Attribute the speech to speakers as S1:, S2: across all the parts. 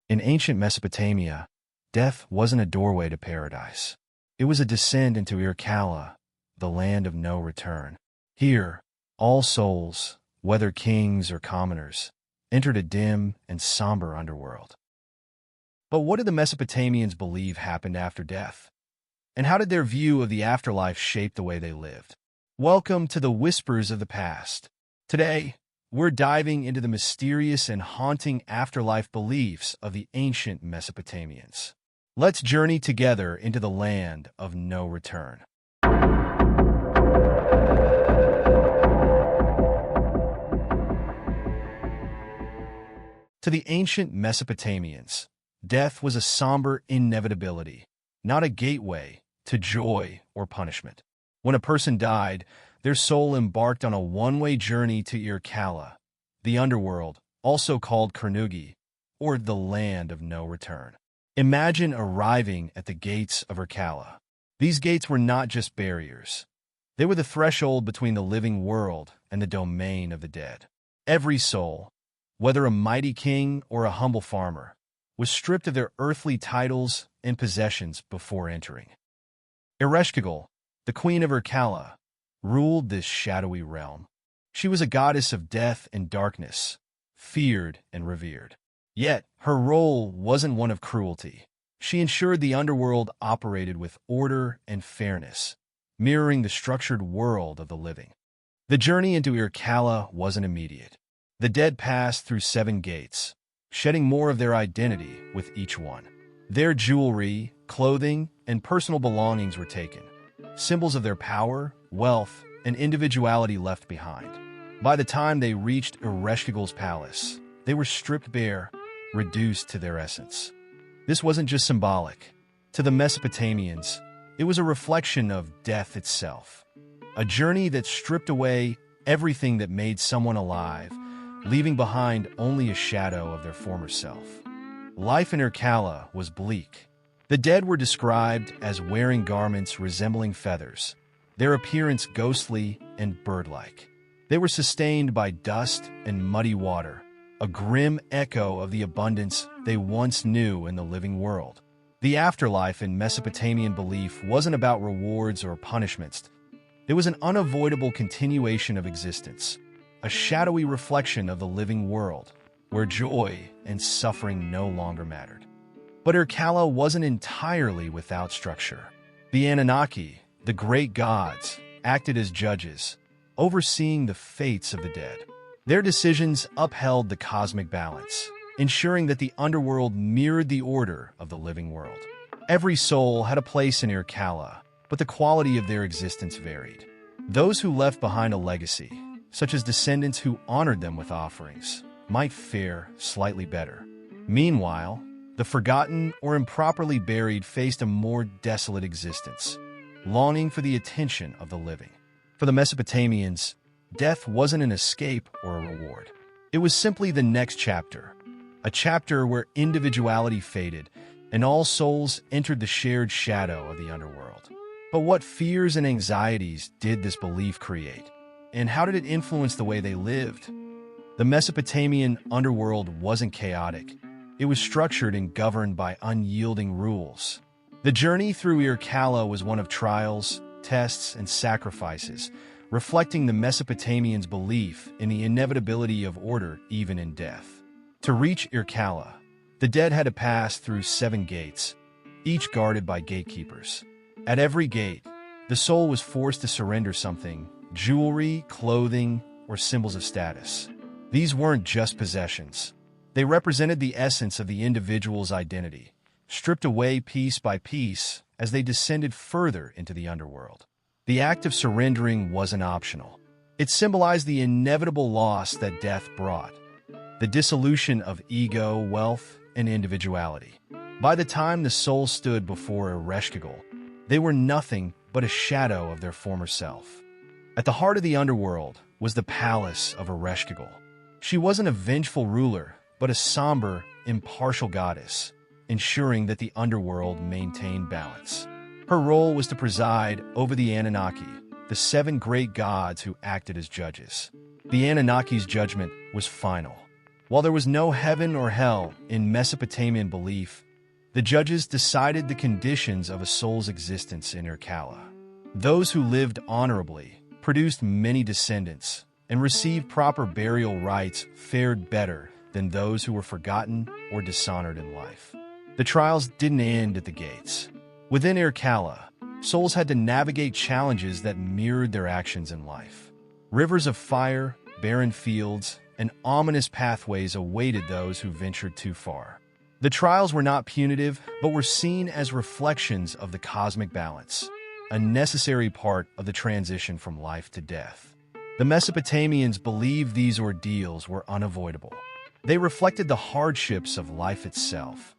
S1: In ancient Mesopotamia, death wasn't a doorway to paradise. It was a descent into Irkalla, the land of no return. Here, all souls, whether kings or commoners, entered a dim and somber underworld. But what did the Mesopotamians believe happened after death? And how did their view of the afterlife shape the way they lived? Welcome to the Whispers of the Past. Today, we're diving into the mysterious and haunting afterlife beliefs of the ancient Mesopotamians. Let's journey together into the land of no return. To the ancient Mesopotamians, death was a somber inevitability, not a gateway to joy or punishment. When a person died, their soul embarked on a one-way journey to Irkalla, the underworld, also called Kurnugi, or the land of no return. Imagine arriving at the gates of Irkalla. These gates were not just barriers. They were the threshold between the living world and the domain of the dead. Every soul, whether a mighty king or a humble farmer, was stripped of their earthly titles and possessions before entering. Ereshkigal, the queen of Irkalla, ruled this shadowy realm. She was a goddess of death and darkness, feared and revered. Yet, her role wasn't one of cruelty. She ensured the underworld operated with order and fairness, mirroring the structured world of the living. The journey into Irkalla wasn't immediate. The dead passed through 7 gates, shedding more of their identity with each one. Their jewelry, clothing, and personal belongings were taken, symbols of their power, wealth, and individuality left behind. By the time they reached Ereshkigal's palace, they were stripped bare, reduced to their essence. This wasn't just symbolic. To the Mesopotamians, it was a reflection of death itself, a journey that stripped away everything that made someone alive, leaving behind only a shadow of their former self. Life in Irkalla was bleak. The dead were described as wearing garments resembling feathers, their appearance ghostly and bird-like. They were sustained by dust and muddy water, a grim echo of the abundance they once knew in the living world. The afterlife in Mesopotamian belief wasn't about rewards or punishments. It was an unavoidable continuation of existence, a shadowy reflection of the living world, where joy and suffering no longer mattered. But Irkalla wasn't entirely without structure. The Anunnaki, the great gods, acted as judges, overseeing the fates of the dead. Their decisions upheld the cosmic balance, ensuring that the underworld mirrored the order of the living world. Every soul had a place in Irkalla, but the quality of their existence varied. Those who left behind a legacy, such as descendants who honored them with offerings, might fare slightly better. Meanwhile, the forgotten or improperly buried faced a more desolate existence, longing for the attention of the living. For the Mesopotamians, death wasn't an escape or a reward. It was simply the next chapter, a chapter where individuality faded and all souls entered the shared shadow of the underworld. But what fears and anxieties did this belief create? And how did it influence the way they lived? The Mesopotamian underworld wasn't chaotic. It was structured and governed by unyielding rules. The journey through Irkalla was one of trials, tests, and sacrifices, reflecting the Mesopotamians' belief in the inevitability of order even in death. To reach Irkalla, the dead had to pass through 7 gates, each guarded by gatekeepers. At every gate, the soul was forced to surrender something: jewelry, clothing, or symbols of status. These weren't just possessions. They represented the essence of the individual's identity, stripped away piece by piece as they descended further into the underworld. The act of surrendering wasn't optional. It symbolized the inevitable loss that death brought, the dissolution of ego, wealth, and individuality. By the time the soul stood before Ereshkigal, they were nothing but a shadow of their former self. At the heart of the underworld was the palace of Ereshkigal. She wasn't a vengeful ruler, but a somber, impartial goddess, ensuring that the underworld maintained balance. Her role was to preside over the Anunnaki, the 7 great gods who acted as judges. The Anunnaki's judgment was final. While there was no heaven or hell in Mesopotamian belief, the judges decided the conditions of a soul's existence in Irkalla. Those who lived honorably, produced many descendants, and received proper burial rites fared better than those who were forgotten or dishonored in life. The trials didn't end at the gates. Within Irkalla, souls had to navigate challenges that mirrored their actions in life. Rivers of fire, barren fields, and ominous pathways awaited those who ventured too far. The trials were not punitive, but were seen as reflections of the cosmic balance, a necessary part of the transition from life to death. The Mesopotamians believed these ordeals were unavoidable. They reflected the hardships of life itself,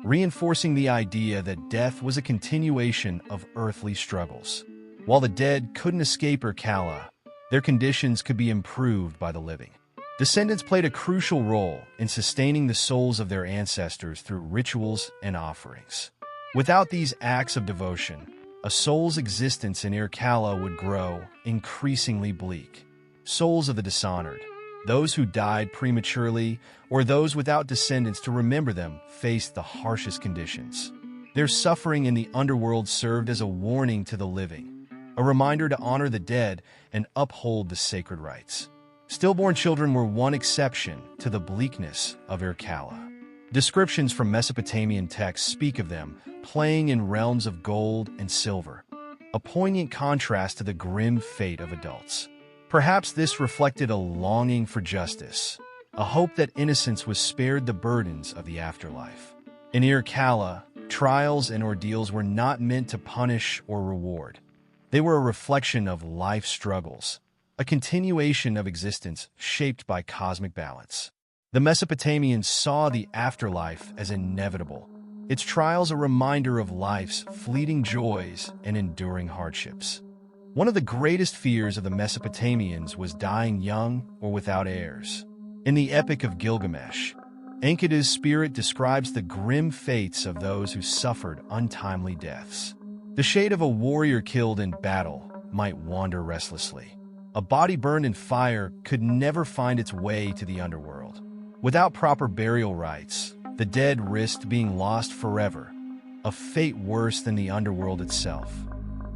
S1: reinforcing the idea that death was a continuation of earthly struggles. While the dead couldn't escape Irkalla, their conditions could be improved by the living. Descendants played a crucial role in sustaining the souls of their ancestors through rituals and offerings. Without these acts of devotion, a soul's existence in Irkalla would grow increasingly bleak. Souls of the dishonored, those who died prematurely, or those without descendants to remember them, faced the harshest conditions. Their suffering in the underworld served as a warning to the living, a reminder to honor the dead and uphold the sacred rites. Stillborn children were one exception to the bleakness of Irkalla. Descriptions from Mesopotamian texts speak of them playing in realms of gold and silver, a poignant contrast to the grim fate of adults. Perhaps this reflected a longing for justice, a hope that innocence was spared the burdens of the afterlife. In Irkalla, trials and ordeals were not meant to punish or reward. They were a reflection of life's struggles, a continuation of existence shaped by cosmic balance. The Mesopotamians saw the afterlife as inevitable, its trials a reminder of life's fleeting joys and enduring hardships. One of the greatest fears of the Mesopotamians was dying young or without heirs. In the Epic of Gilgamesh, Enkidu's spirit describes the grim fates of those who suffered untimely deaths. The shade of a warrior killed in battle might wander restlessly. A body burned in fire could never find its way to the underworld. Without proper burial rites, the dead risked being lost forever, a fate worse than the underworld itself.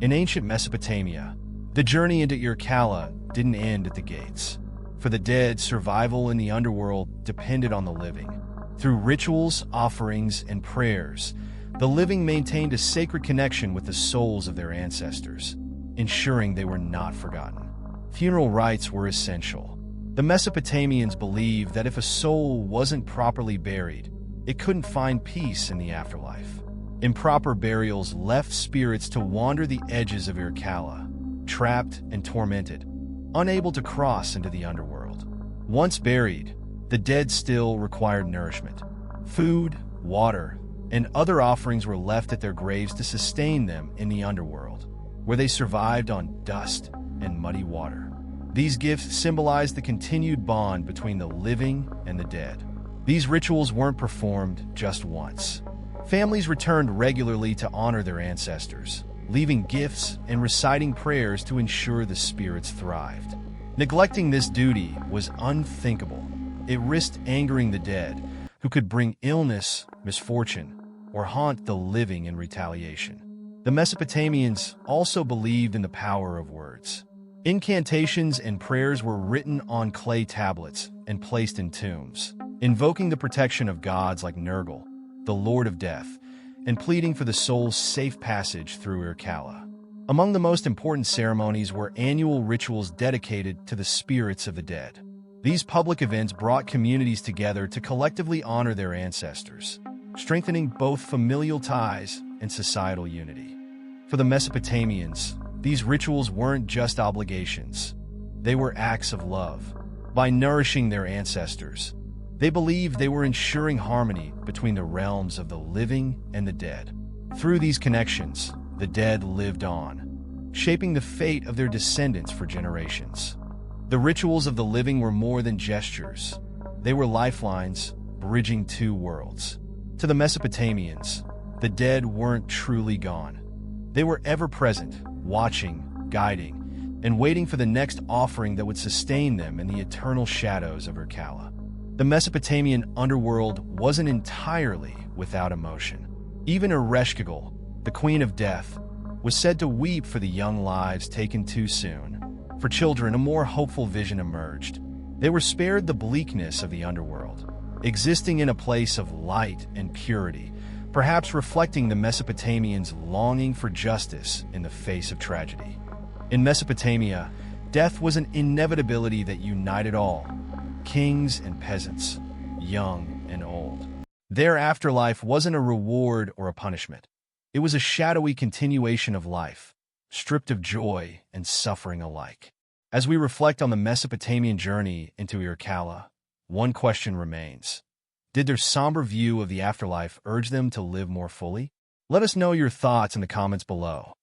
S1: In ancient Mesopotamia, the journey into Irkalla didn't end at the gates. For the dead, survival in the underworld depended on the living. Through rituals, offerings, and prayers, the living maintained a sacred connection with the souls of their ancestors, ensuring they were not forgotten. Funeral rites were essential. The Mesopotamians believed that if a soul wasn't properly buried, it couldn't find peace in the afterlife. Improper burials left spirits to wander the edges of Irkalla, trapped and tormented, unable to cross into the underworld. Once buried, the dead still required nourishment. Food, water, and other offerings were left at their graves to sustain them in the underworld, where they survived on dust and muddy water. These gifts symbolized the continued bond between the living and the dead. These rituals weren't performed just once. Families returned regularly to honor their ancestors, leaving gifts and reciting prayers to ensure the spirits thrived. Neglecting this duty was unthinkable. It risked angering the dead, who could bring illness, misfortune, or haunt the living in retaliation. The Mesopotamians also believed in the power of words. Incantations and prayers were written on clay tablets and placed in tombs, invoking the protection of gods like Nergal, the Lord of Death, and pleading for the soul's safe passage through Irkalla. Among the most important ceremonies were annual rituals dedicated to the spirits of the dead. These public events brought communities together to collectively honor their ancestors, strengthening both familial ties and societal unity. For the Mesopotamians, these rituals weren't just obligations. They were acts of love. By nourishing their ancestors, they believed they were ensuring harmony between the realms of the living and the dead. Through these connections, the dead lived on, shaping the fate of their descendants for generations. The rituals of the living were more than gestures. They were lifelines, bridging two worlds. To the Mesopotamians, the dead weren't truly gone. They were ever present, watching, guiding, and waiting for the next offering that would sustain them in the eternal shadows of Irkalla. The Mesopotamian underworld wasn't entirely without emotion. Even Ereshkigal, the queen of death, was said to weep for the young lives taken too soon. For children, a more hopeful vision emerged. They were spared the bleakness of the underworld, existing in a place of light and purity, perhaps reflecting the Mesopotamians' longing for justice in the face of tragedy. In Mesopotamia, death was an inevitability that united all, kings and peasants, young and old. Their afterlife wasn't a reward or a punishment. It was a shadowy continuation of life, stripped of joy and suffering alike. As we reflect on the Mesopotamian journey into Irkalla, one question remains. Did their somber view of the afterlife urge them to live more fully? Let us know your thoughts in the comments below.